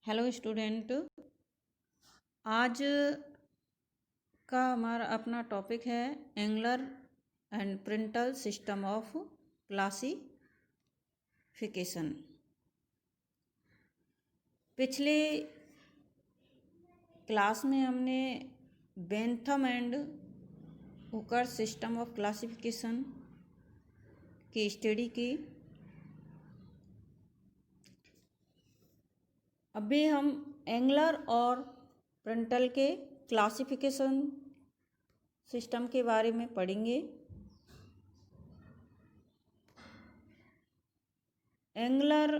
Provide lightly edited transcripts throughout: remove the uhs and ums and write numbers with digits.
Hello student. आज का हमारा अपना टॉपिक है Engler and Prantl system of classification. पिछले क्लास में हमने Bentham and Hooker system of classification की स्टडी की। अभी हम एंगलर और प्रिंटल के क्लासिफिकेशन सिस्टम के बारे में पढ़ेंगे। एंगलर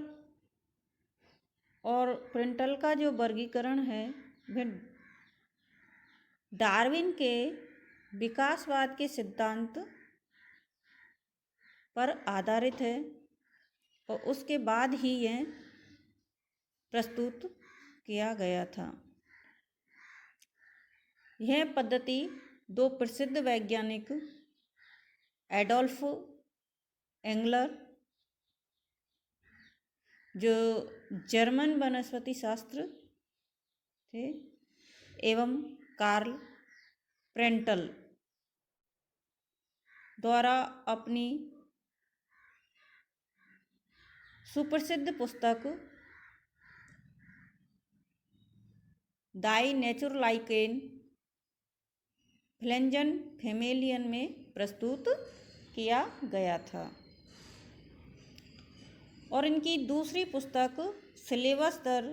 और प्रिंटल का जो वर्गीकरण है वह डार्विन के विकासवाद के सिद्धांत पर आधारित है और उसके बाद ही यह प्रस्तुत किया गया था। यह पद्धति दो प्रसिद्ध वैज्ञानिक एडोल्फ एंगलर जो जर्मन वनस्पति शास्त्र थे एवं कार्ल प्रेंटल द्वारा अपनी सुप्रसिद्ध पुस्तक दाई नेचुरलाइकेन फ्लेंजन फेमेलियन में प्रस्तुत किया गया था और इनकी दूसरी पुस्तक सिलेबस दर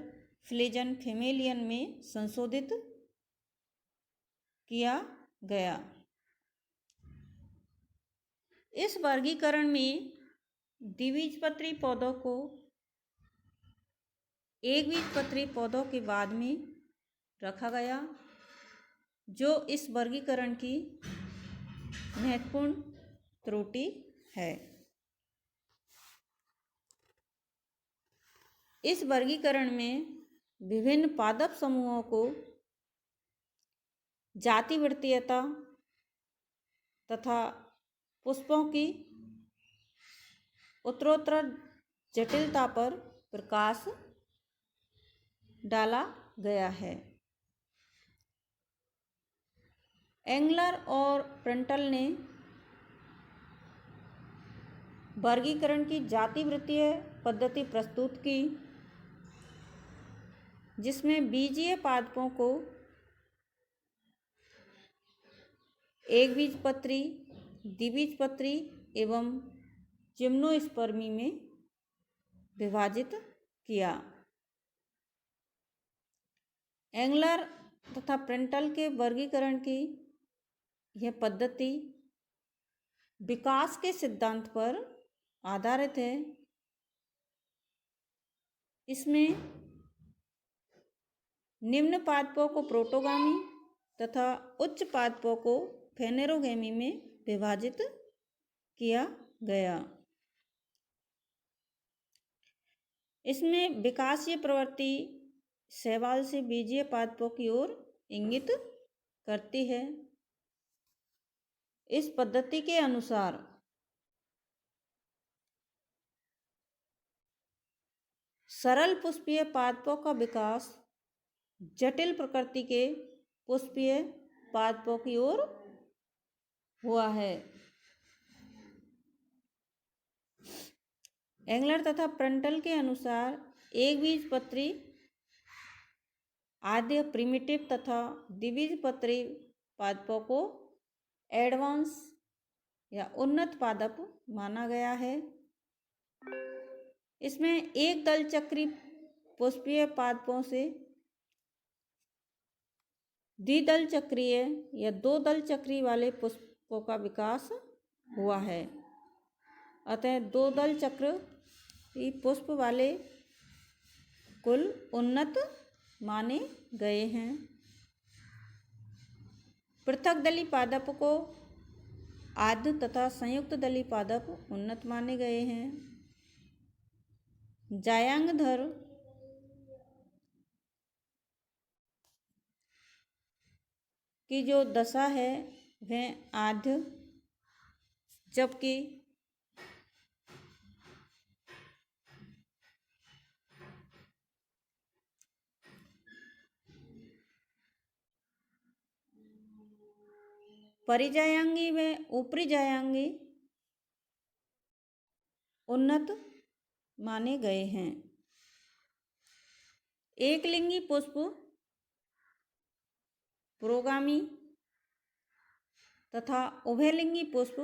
फ्लेजन फेमेलियन में संशोधित किया गया। इस वर्गीकरण में द्विबीजपत्री पौधों को एकबीजपत्री पौधों के बाद में रखा गया, जो इस वर्गीकरण की महत्वपूर्ण त्रुटि है। इस वर्गीकरण में विभिन्न पादप समूहों को जातिवृत्तीयता तथा पुष्पों की उत्तरोत्तर जटिलता पर प्रकाश डाला गया है। एंगलर और प्रेंटल ने वर्गीकरण की जातिवृत्तीय पद्धति प्रस्तुत की, जिसमें बीजीय पादपों को एकबीजपत्री, द्विबीजपत्री एवं जिम्नोस्पर्मी में विभाजित किया। एंगलर तथा प्रेंटल के वर्गीकरण की यह पद्धति विकास के सिद्धांत पर आधारित है। इसमें निम्न पादपों को प्रोटोगामी तथा उच्च पादपों को फेनेरोगेमी में विभाजित किया गया। इसमें विकासीय प्रवृत्ति शैवाल से बीजीय पादपों की ओर इंगित करती है। इस पद्धति के अनुसार सरल पुष्पीय पादपों का विकास जटिल प्रकृति के पुष्पीय पादपों की ओर हुआ है। एंगलर तथा प्रेंटल के अनुसार एकबीजपत्री आद्य प्रिमिटिव तथा द्विबीजपत्री पादपों को एडवांस या उन्नत पादप माना गया है। इसमें एक दल चक्री पुष्पीय पादपों से द्विदल चक्रीय या दो दल चक्री वाले पुष्पों का विकास हुआ है। अतः दो दल चक्र पुष्प वाले कुल उन्नत माने गए हैं। पृथक दली पादप को आद्य तथा संयुक्त दली पादप उन्नत माने गए हैं। जायांगधर की जो दशा है वह आद्य, जबकि परिजायांगी व उपरिजायांगी उन्नत माने गए हैं। एकलिंगी पुष्प पुरोगामी तथा उभयलिंगी पुष्प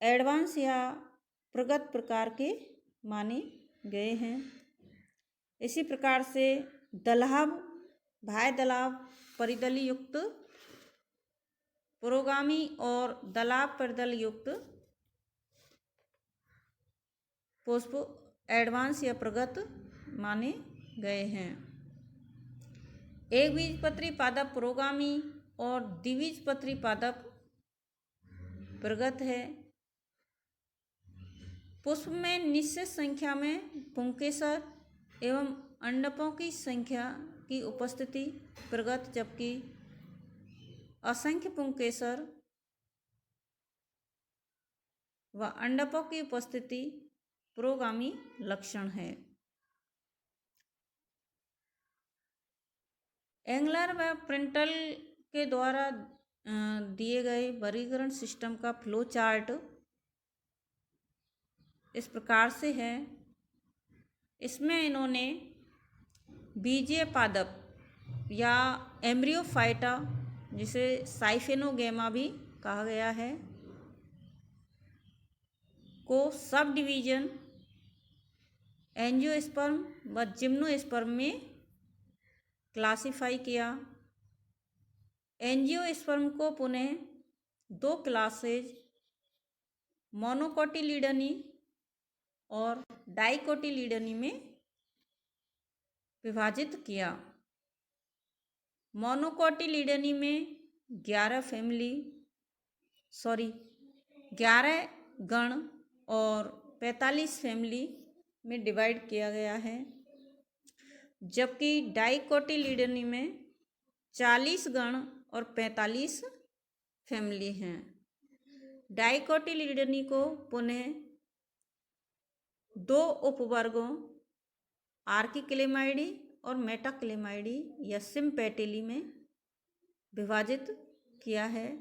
एडवांस या प्रगत प्रकार के माने गए हैं। इसी प्रकार से दलाभ, बाह्य दलाभ परिदली युक्त पुरोगामी और दलाभ परिदल युक्त पुष्प एडवांस या प्रगत माने गए हैं। एक बीजपत्री पादप पुरोगामी और द्विबीजपत्री पादप प्रगत है। पुष्प में निश्चित संख्या में पुंकेसर एवं अंडकों की संख्या की उपस्थिति प्रगत, जबकि असंख्य पुंकेसर व अंडकों की उपस्थिति पुरोगामी लक्षण है। एंगलर व प्रिंटल के द्वारा दिए गए वर्गीकरण सिस्टम का फ्लो चार्ट इस प्रकार से है। इसमें इन्होंने बीजीय पादप या एम्ब्रियोफाइटा, जिसे साइफेनोगेमा भी कहा गया है, को सब डिवीजन एंजियोस्पर्म व जिम्नोस्पर्म में क्लासिफाई किया। एंजियोस्पर्म को पुनः दो क्लासेज मोनोकोटिलीडनी और डाइकोटिलीडनी में विभाजित किया। मोनोकोटिलीडनी में 11 गण और 45 फैमिली में डिवाइड किया गया है, जबकि डाइकोटिलीडनी में 40 गण और 45 फैमिली हैं। डाइकोटिलीडनी को पुनः दो उपवर्गों आर्किक्लेमाइडी और मेटाक्लेमाइडी या सिम्पेटिली में विभाजित किया है।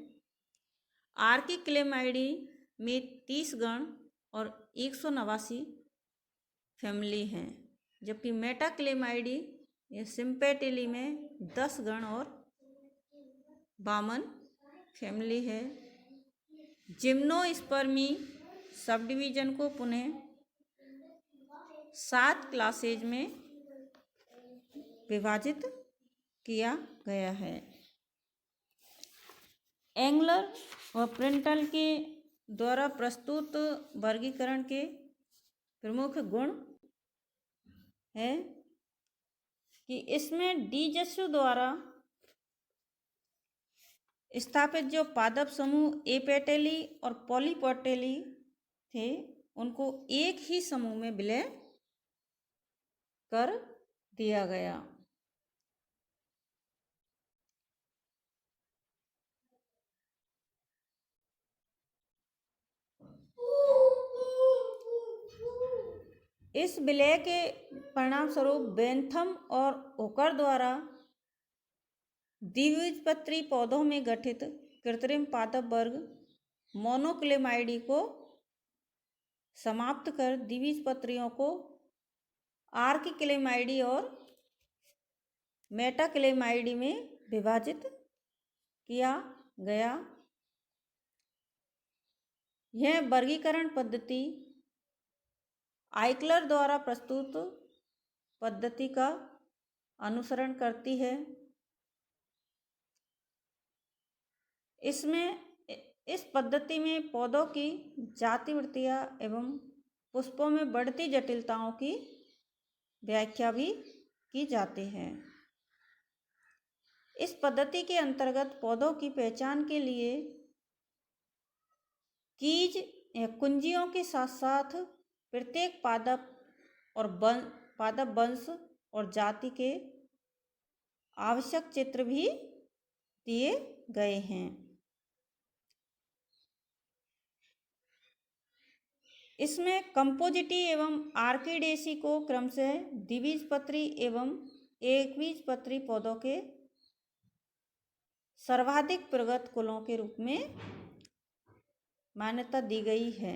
आर्किक्लेमाइडी में 30 गण और 189 फैमिली हैं, जबकि मेटाक्लेमाइडी या सिम्पेटिली में 10 गण और 52 फैमिली है। जिम्नोस्पर्मी सब डिवीजन को पुनः 7 क्लासेज में विभाजित किया गया है। एंगलर व प्रिंटल के द्वारा प्रस्तुत वर्गीकरण के प्रमुख गुण है कि इसमें डीजस्यु द्वारा स्थापित जो पादप समूह एपेटेली और पॉलीपेटेली थे, उनको एक ही समूह में विलय कर दिया गया। इस विलय के परिणाम स्वरूप बेंथम और ओकर द्वारा द्विबीजपत्री पौधों में गठित कृत्रिम पादप वर्ग मोनोक्लेमाइडी को समाप्त कर द्विबीजपत्रियों को आर्किक्लेमाइडी और मेटाक्लेमाइडी में विभाजित किया गया। यह वर्गीकरण पद्धति आइकलर द्वारा प्रस्तुत पद्धति का अनुसरण करती है। इस पद्धति में पौधों की जातिवृत्तियाँ एवं पुष्पों में बढ़ती जटिलताओं की व्याख्या भी की जाती है। इस पद्धति के अंतर्गत पौधों की पहचान के लिए कीज या कुंजियों के साथ साथ प्रत्येक पादप वंश और जाति के आवश्यक चित्र भी दिए गए हैं। इसमें कंपोजिटी एवं आर्किडेसी को क्रमशः द्विबीजपत्री एवं एकबीजपत्री पौधों के सर्वाधिक प्रगत कुलों के रूप में मान्यता दी गई है।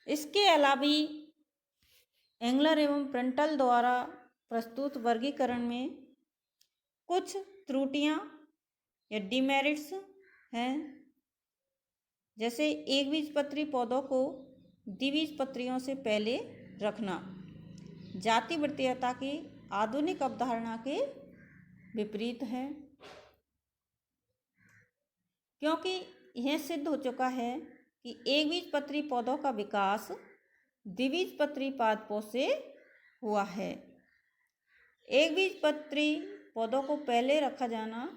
इसके अलावा एंगलर एवं प्रेंटल द्वारा प्रस्तुत वर्गीकरण में कुछ त्रुटियां या डिमेरिट्स हैं, जैसे एकबीजपत्री पौधों को द्विबीजपत्रियों से पहले रखना जाति वृत्तीयता की आधुनिक अवधारणा के विपरीत है, क्योंकि यह सिद्ध हो चुका है कि एकबीजपत्री पौधों का विकास द्विबीजपत्री पादपों से हुआ है। एकबीजपत्री पौधों को पहले रखा जाना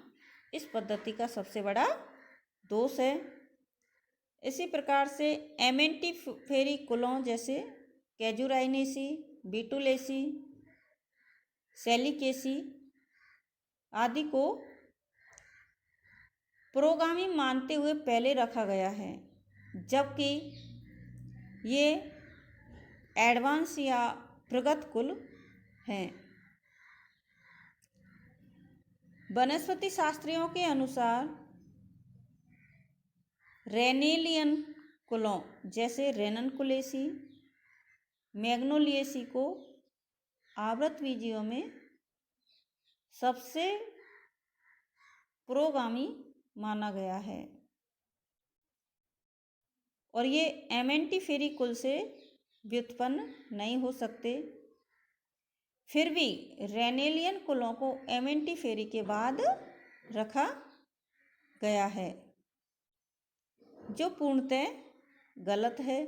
इस पद्धति का सबसे बड़ा दोष है। इसी प्रकार से एमेंटिफेरी कुलों जैसे कैजुराइनेसी, बीटुलेसी, सेलिकेसी आदि को पुरोगामी मानते हुए पहले रखा गया है, जबकि ये एडवांस या प्रगत कुल हैं। वनस्पति शास्त्रियों के अनुसार रेनेलियन कुलों जैसे रेननकुलेसी, मैग्नोलिएसी को आवृतबीजियों में सबसे पुरोगामी माना गया है और ये एमेंटिफेरी कुल से व्युत्पन्न नहीं हो सकते। फिर भी रेनेलियन कुलों को एमेंटिफेरी के बाद रखा गया है, जो पूर्णतः गलत है।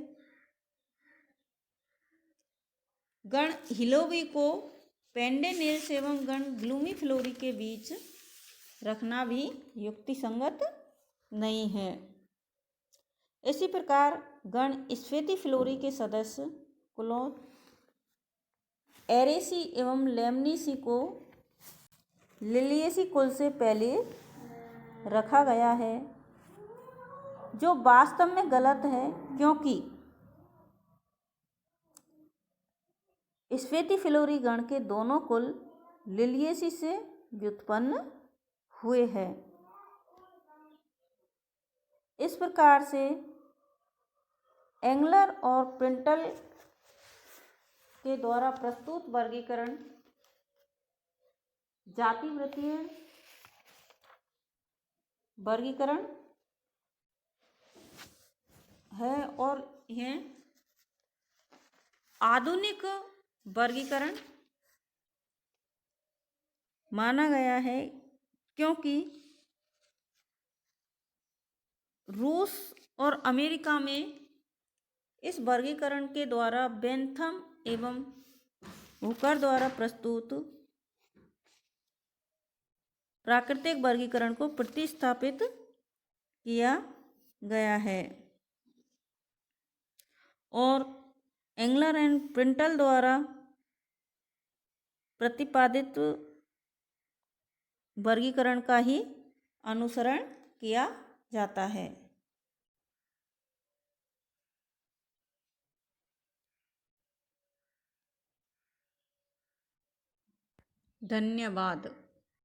गण हिलोवी को पेंडेनेल्स एवं गण ग्लूमीफ्लोरी के बीच रखना भी युक्तिसंगत नहीं है। इसी प्रकार गण स्फेटिफ्लोरी के सदस्य कुलों एरेसी एवं लेमनीसी को लिलिएसी कुल से पहले रखा गया है, जो वास्तव में गलत है, क्योंकि स्फेटिफ्लोरी गण के दोनों कुल लिलिएसी से व्युत्पन्न हुए हैं। इस प्रकार से एंगलर और प्रेंटल के द्वारा प्रस्तुत वर्गीकरण जातिवृत्तीय वर्गीकरण है और यह आधुनिक वर्गीकरण माना गया है, क्योंकि रूस और अमेरिका में इस वर्गीकरण के द्वारा बेंथम एवं हुकर द्वारा प्रस्तुत प्राकृतिक वर्गीकरण को प्रतिस्थापित किया गया है और एंगलर एंड प्रेंटल द्वारा प्रतिपादित वर्गीकरण का ही अनुसरण किया जाता है। धन्यवाद।